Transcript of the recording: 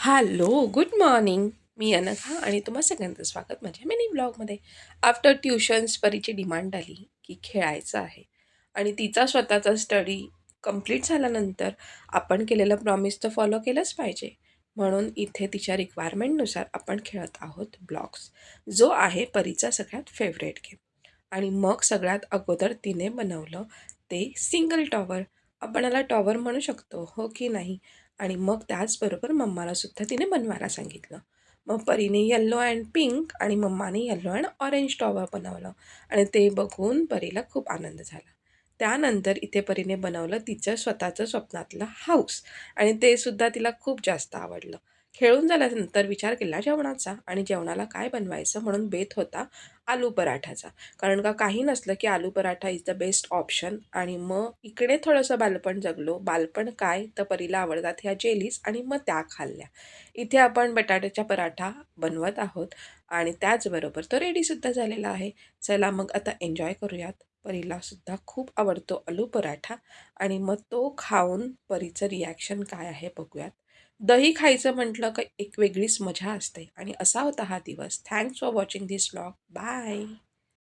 Hello, good morning. मी अनघा आणि तुम्हा सगळ्यांचं स्वागत माझ्या मिनी ब्लॉगमध्ये. आफ्टर ट्युशन्स परीची डिमांड आली की खेळायचं आहे आणि तिचा स्वतःचा स्टडी कंप्लीट झाल्यानंतर आपण केलेलं प्रॉमिस तर फॉलो केलंच पाहिजे. म्हणून इथे तिच्या रिक्वायरमेंटनुसार आपण खेळत आहोत ब्लॉक्स, जो आहे परीचा सगळ्यात फेवरेट गेम. आणि मग सगळ्यात अगोदर तिने बनवलं ते सिंगल टॉवर. आपण याला टॉवर म्हणू शकतो, हो की नाही? आणि मग त्याचबरोबर मम्माला सुद्धा तिने बनवायला सांगितलं. मग परीने येल्लो अँड पिंक आणि मम्माने येल्लो अँड ऑरेंज टॉवर बनवलं आणि ते बघून परीला खूप आनंद झाला. त्यानंतर इथे परीने बनवलं तिचं स्वतःचं स्वप्नातलं हाऊस आणि ते सुद्धा तिला खूप जास्त आवडलं. खेळून झाल्यानंतर विचार केला जेवणाचा आणि जेवणाला काय बनवायचं म्हणून बेत होता आलू पराठाचा. कारण का काही नसलं की aloo paratha is the best option. आणि मग इकडे थोडंसं बालपण जगलो. बालपण काय तर परीला आवडतात ह्या जेलीज आणि मग त्या खाल्ल्या. इथे आपण बटाट्याचा पराठा बनवत आहोत आणि त्याचबरोबर तो रेडीसुद्धा झालेला आहे. चला मग आता एन्जॉय करूयात. परीला सुद्धा खूप आवडतो आलू पराठा आणि मग तो खाऊन परीचं रिॲक्शन काय आहे बघूयात. दही खायचं म्हटलं का एक वेगळीच मजा असते आणि असा होता हा दिवस. Thanks for watching this vlog. Bye.